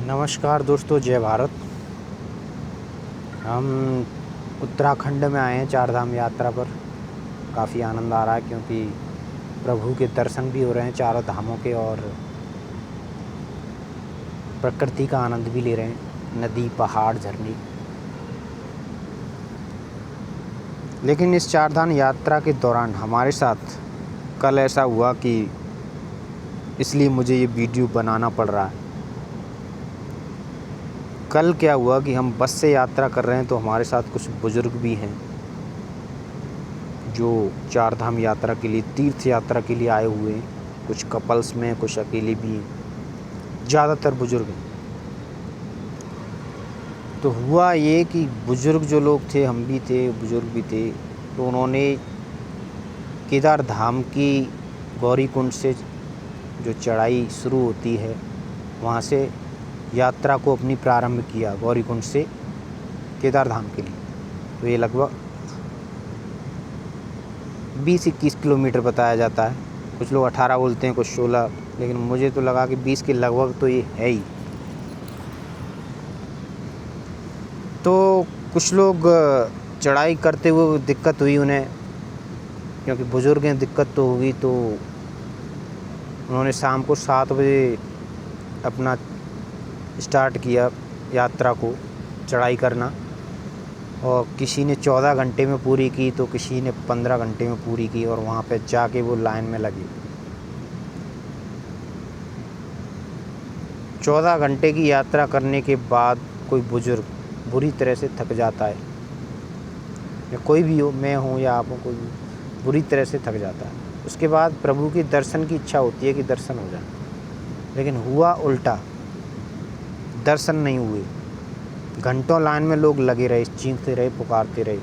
नमस्कार दोस्तों, जय भारत। हम उत्तराखंड में आए हैं चार धाम यात्रा पर। काफ़ी आनंद आ रहा है क्योंकि प्रभु के दर्शन भी हो रहे हैं चारों धामों के, और प्रकृति का आनंद भी ले रहे हैं, नदी, पहाड़, झरने। लेकिन इस चार धाम यात्रा के दौरान हमारे साथ कल ऐसा हुआ कि इसलिए मुझे ये वीडियो बनाना पड़ रहा है। कल क्या हुआ कि हम बस से यात्रा कर रहे हैं, तो हमारे साथ कुछ बुज़ुर्ग भी हैं जो चार धाम यात्रा के लिए, तीर्थ यात्रा के लिए आए हुए हैं। कुछ कपल्स में, कुछ अकेले भी हैं, ज़्यादातर बुज़ुर्ग हैं। तो हुआ ये कि बुज़ुर्ग जो लोग थे, हम भी थे, बुज़ुर्ग भी थे, तो उन्होंने केदार धाम की गौरीकुंड से जो चढ़ाई शुरू होती है वहाँ से यात्रा को अपनी प्रारंभ किया, गौरीकुंड से केदार धाम के लिए। तो ये लगभग 20-21 किलोमीटर बताया जाता है। कुछ लोग 18 बोलते हैं, कुछ 16, लेकिन मुझे तो लगा कि 20 के लगभग तो ये है ही। तो कुछ लोग चढ़ाई करते हुए दिक्कत हुई उन्हें, क्योंकि बुज़ुर्ग हैं, दिक्कत तो होगी। तो उन्होंने शाम को 7 बजे अपना स्टार्ट किया यात्रा को, चढ़ाई करना। और किसी ने 14 घंटे में पूरी की, तो किसी ने 15 घंटे में पूरी की, और वहाँ पे जाके वो लाइन में लगे। 14 घंटे की यात्रा करने के बाद कोई बुज़ुर्ग बुरी तरह से थक जाता है, या कोई भी हो, मैं हूँ या आप हो, कोई भी बुरी तरह से थक जाता है। उसके बाद प्रभु के दर्शन की इच्छा होती है कि दर्शन हो जाए, लेकिन हुआ उल्टा, दर्शन नहीं हुए। घंटों लाइन में लोग लगे रहे, चीखते रहे, पुकारते रहे,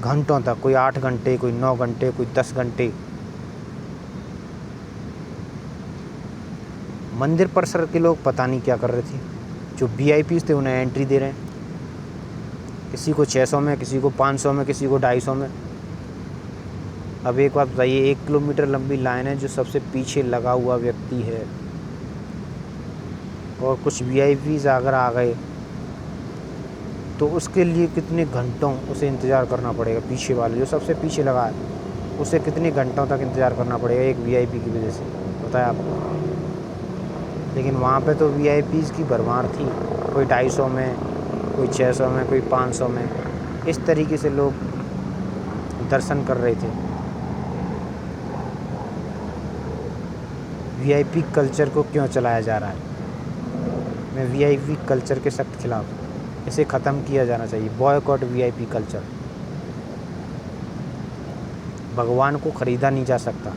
घंटों तक। कोई 8 घंटे, कोई 9 घंटे, कोई 10 घंटे। मंदिर परिसर के लोग पता नहीं क्या कर रहे थे। जो वीआईपी थे उन्हें एंट्री दे रहे हैं, किसी को 600 में, किसी को 500 में, किसी को 250 में। अब एक बात बताइए, 1 किलोमीटर लंबी लाइन है, जो सबसे पीछे लगा हुआ व्यक्ति है, और कुछ वीआईपीज़ अगर आ गए तो उसके लिए कितने घंटों उसे इंतज़ार करना पड़ेगा। पीछे वाले जो सबसे पीछे लगा है, उसे कितने घंटों तक इंतज़ार करना पड़ेगा एक वीआईपी की वजह से, बताया आपको। लेकिन वहाँ पे तो वीआईपीज़ की भरमार थी, कोई 250 में, कोई 600 में, कोई 500 में। इस तरीके से लोग दर्शन कर रहे थे। वीआईपी कल्चर को क्यों चलाया जा रहा है? मैं वीआईपी कल्चर के सख्त खिलाफ हूँ। इसे ख़त्म किया जाना चाहिए। Boycott VIP culture. भगवान को ख़रीदा नहीं जा सकता।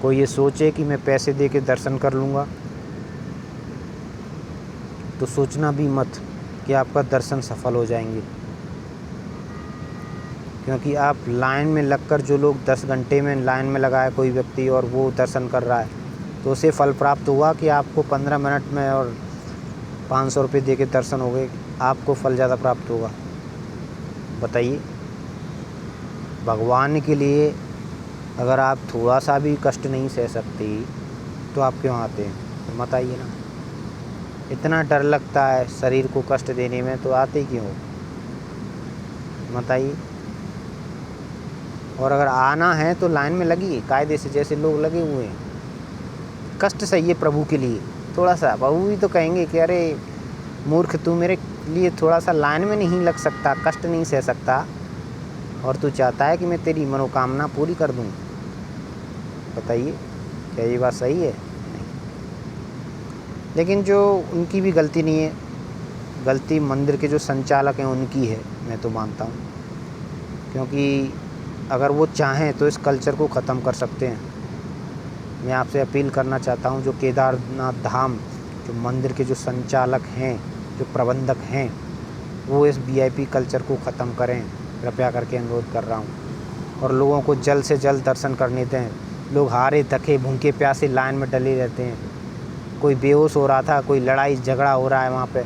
कोई ये सोचे कि मैं पैसे दे के दर्शन कर लूँगा, तो सोचना भी मत कि आपका दर्शन सफल हो जाएंगे। क्योंकि आप लाइन में लगकर, जो लोग 10 घंटे में लाइन में लगा है कोई व्यक्ति और वो दर्शन कर रहा है, तो उसे फल प्राप्त हुआ कि आपको 15 मिनट में और 500 रुपये दे के दर्शन हो गए। आपको फल ज़्यादा प्राप्त होगा, बताइए। भगवान के लिए अगर आप थोड़ा सा भी कष्ट नहीं सह सकते, तो आप क्यों आते हैं? तो मत आइए ना। इतना डर लगता है शरीर को कष्ट देने में, तो आते क्यों? मत आइए। और अगर आना है तो लाइन में लगिए कायदे से, जैसे लोग लगे हुए हैं। कष्ट सहिए प्रभु के लिए थोड़ा सा। प्रभु भी तो कहेंगे कि अरे मूर्ख, तू मेरे लिए थोड़ा सा लाइन में नहीं लग सकता, कष्ट नहीं सह सकता, और तू चाहता है कि मैं तेरी मनोकामना पूरी कर दूँ। बताइए, क्या ये बात सही है? नहीं। लेकिन जो उनकी भी गलती नहीं है, गलती मंदिर के जो संचालक हैं उनकी है, मैं तो मानता हूँ। क्योंकि अगर वो चाहें तो इस कल्चर को ख़त्म कर सकते हैं। मैं आपसे अपील करना चाहता हूँ, जो केदारनाथ धाम, जो मंदिर के जो संचालक हैं, जो प्रबंधक हैं, वो इस वीआईपी कल्चर को ख़त्म करें। कृपया करके अनुरोध कर रहा हूँ। और लोगों को जल्द से जल्द दर्शन करने दें। लोग हारे थके भूखे प्यासे लाइन में डले रहते हैं। कोई बेहोश हो रहा था, कोई लड़ाई झगड़ा हो रहा है वहाँ पे,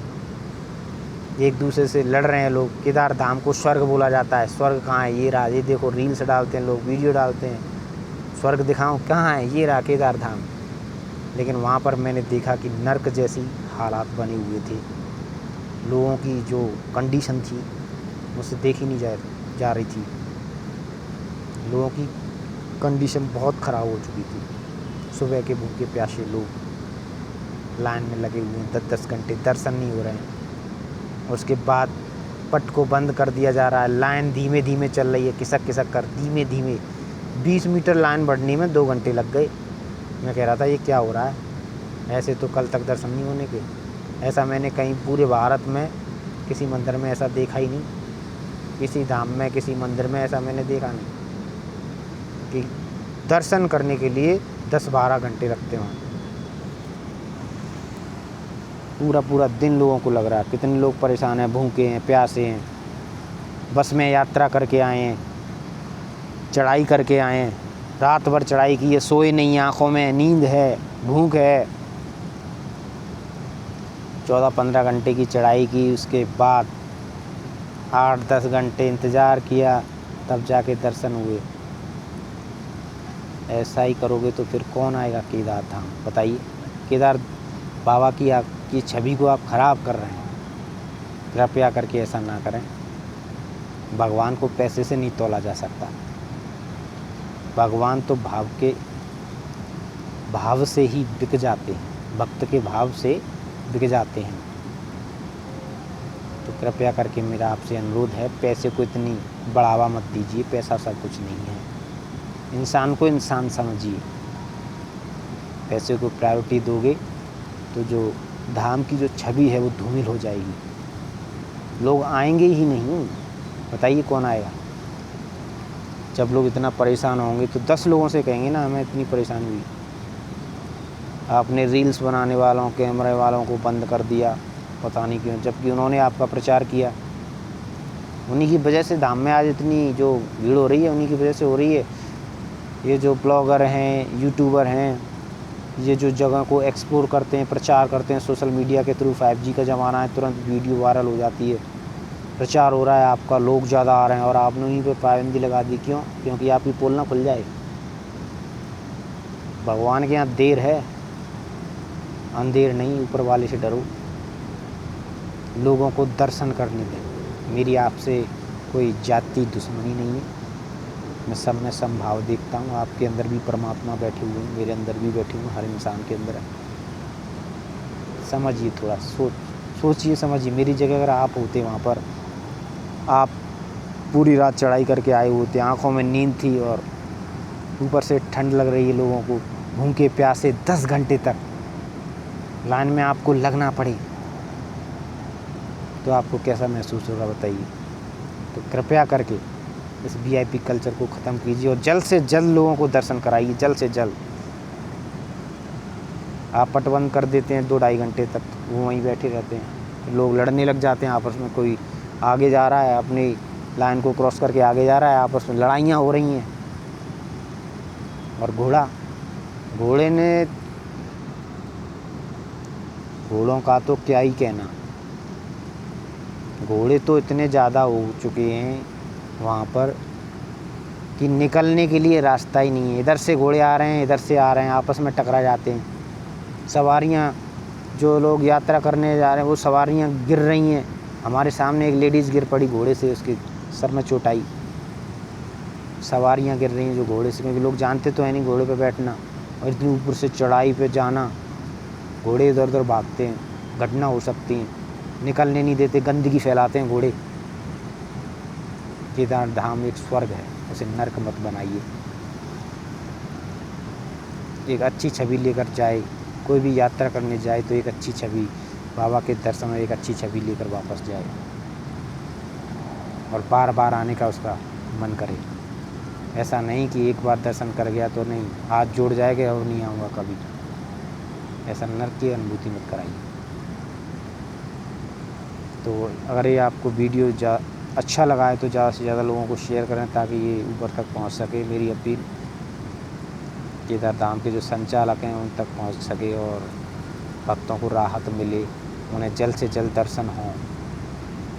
एक दूसरे से लड़ रहे हैं लोग। केदार धाम को स्वर्ग बोला जाता है। स्वर्ग कहाँ है? ये रहा। ये देखो, रील्स डालते हैं लोग, वीडियो डालते हैं, स्वर्ग दिखाऊं? कहाँ है? ये रहा केदार धाम। लेकिन वहाँ पर मैंने देखा कि नर्क जैसी हालात बने हुए थे। लोगों की जो कंडीशन थी मुझसे देखी नहीं जा रही थी। लोगों की कंडीशन बहुत ख़राब हो चुकी थी। सुबह के भूखे प्यासे लोग लाइन में लगे हुए हैं, 10-10 घंटे दर्शन नहीं हो रहे हैं। और उसके बाद पट को बंद कर दिया जा रहा है। लाइन धीमे धीमे चल रही है, खिसक खिसक कर धीमे धीमे। 20 मीटर लाइन बढ़ने में 2 घंटे लग गए। मैं कह रहा था ये क्या हो रहा है, ऐसे तो कल तक दर्शन नहीं होने के। ऐसा मैंने कहीं पूरे भारत में किसी मंदिर में ऐसा देखा ही नहीं। किसी धाम में, किसी मंदिर में ऐसा मैंने देखा नहीं कि दर्शन करने के लिए 10-12 घंटे लगते हों। पूरा पूरा दिन लोगों को लग रहा है। कितने लोग परेशान हैं, भूखे हैं, प्यासे हैं, बस में यात्रा करके आए हैं, चढ़ाई करके आए हैं, रात भर चढ़ाई की है, सोए नहीं, आँखों में नींद है, भूख है। 14-15 घंटे की चढ़ाई की, उसके बाद 8-10 घंटे इंतज़ार किया, तब जाके दर्शन हुए। ऐसा ही करोगे तो फिर कौन आएगा केदार धाम, बताइए। केदार बाबा की छवि को आप ख़राब कर रहे हैं। कृपया करके ऐसा ना करें। भगवान को पैसे से नहीं तोला जा सकता। भगवान तो भाव से ही बिक जाते हैं, भक्त के भाव से बिक जाते हैं। तो कृपया करके मेरा आपसे अनुरोध है, पैसे को इतनी बढ़ावा मत दीजिए। पैसा सब कुछ नहीं है। इंसान को इंसान समझिए। पैसे को प्रायोरिटी दोगे तो जो धाम की जो छवि है वो धूमिल हो जाएगी। लोग आएंगे ही नहीं। बताइए कौन आएगा। जब लोग इतना परेशान होंगे तो 10 लोगों से कहेंगे ना हमें इतनी परेशानी हुई। आपने रील्स बनाने वालों, कैमरे वालों को बंद कर दिया, पता नहीं क्यों, जबकि उन्होंने आपका प्रचार किया। उन्हीं की वजह से धाम में आज इतनी जो भीड़ हो रही है, उन्हीं की वजह से हो रही है। ये जो ब्लॉगर हैं, यूट्यूबर हैं, ये जो जगह को एक्सप्लोर करते हैं, प्रचार करते हैं सोशल मीडिया के थ्रू। 5G का ज़माना है, तुरंत वीडियो वायरल हो जाती है, प्रचार हो रहा है आपका, लोग ज़्यादा आ रहे हैं और आपने उन्हीं पर पाबंदी लगा दी। क्यों? क्योंकि आपकी पोल ना खुल जाए। भगवान के यहाँ देर है, अंधेर नहीं। ऊपर वाले से डरो, लोगों को दर्शन करने दें। मेरी आपसे कोई जाति दुश्मनी नहीं है। मैं सब में समभाव देखता हूँ। आपके अंदर भी परमात्मा बैठे हुए हैं, मेरे अंदर भी बैठे हुए, हर इंसान के अंदर है। समझिए, थोड़ा सोचिए, समझिए। मेरी जगह अगर आप होते वहाँ पर, आप पूरी रात चढ़ाई करके आए होते, आँखों में नींद थी और ऊपर से ठंड लग रही है लोगों को, भूखे प्यासे 10 घंटे तक लाइन में आपको लगना पड़े, तो आपको कैसा महसूस होगा बताइए। तो कृपया करके इस VIP कल्चर को ख़त्म कीजिए और जल्द से जल्द लोगों को दर्शन कराइए, जल्द से जल्द। आप पट बंद कर देते हैं 2-2.5 घंटे तक, वो वहीं बैठे रहते हैं। लोग लड़ने लग जाते हैं आपस में। कोई आगे जा रहा है, अपनी लाइन को क्रॉस करके आगे जा रहा है, आपस में लड़ाइयाँ हो रही हैं। और घोड़ों का तो क्या ही कहना। घोड़े तो इतने ज़्यादा हो चुके हैं वहाँ पर कि निकलने के लिए रास्ता ही नहीं है। इधर से घोड़े आ रहे हैं, इधर से आ रहे हैं, आपस में टकरा जाते हैं। सवारियाँ, जो लोग यात्रा करने जा रहे हैं, वो सवारियाँ गिर रही हैं। हमारे सामने एक लेडीज़ गिर पड़ी घोड़े से, उसके सर में चोट आई। सवारियाँ गिर रही हैं जो घोड़े से, क्योंकि लोग जानते तो है नहीं घोड़े पे बैठना, और इतनी ऊपर से चढ़ाई पे जाना। घोड़े इधर उधर भागते हैं, घटना हो सकती है। निकलने नहीं देते, गंदगी फैलाते हैं घोड़े। केदार धाम एक स्वर्ग है, उसे नर्क मत बनाइए। एक अच्छी छवि लेकर जाए, कोई भी यात्रा करने जाए तो एक अच्छी छवि, बाबा के दर्शन में एक अच्छी छवि लेकर वापस जाए और बार बार आने का उसका मन करे। ऐसा नहीं कि एक बार दर्शन कर गया तो नहीं, हाथ जोड़ जाएगा और नहीं आऊँगा कभी। ऐसा नर्क की अनुभूति मत कराइए। तो अगर ये आपको वीडियो अच्छा लगा है तो ज़्यादा से ज़्यादा लोगों को शेयर करें, ताकि ये ऊपर तक पहुंच सके। मेरी अपील केदार धाम के जो संचालक हैं उन तक पहुंच सके और भक्तों को राहत मिले, उन्हें जल्द से जल्द दर्शन हों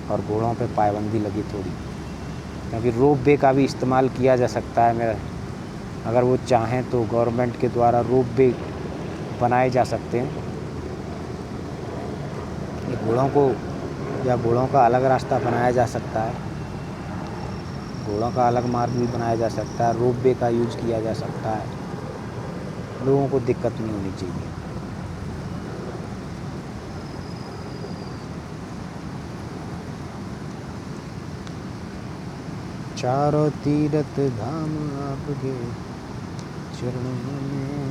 और घोड़ों पे पाबंदी लगी थोड़ी, क्योंकि रोप वे का भी इस्तेमाल किया जा सकता है। मेरा अगर वो चाहें तो गवर्नमेंट के द्वारा रोप वे बनाए जा सकते हैं। घोड़ों को या घोड़ों का अलग रास्ता बनाया जा सकता है, घोड़ों का अलग मार्ग भी बनाया जा सकता है, रोपवे का यूज किया जा सकता है, लोगों को दिक्कत नहीं होनी चाहिए। चारों तीर्थ धाम आपके चरणों में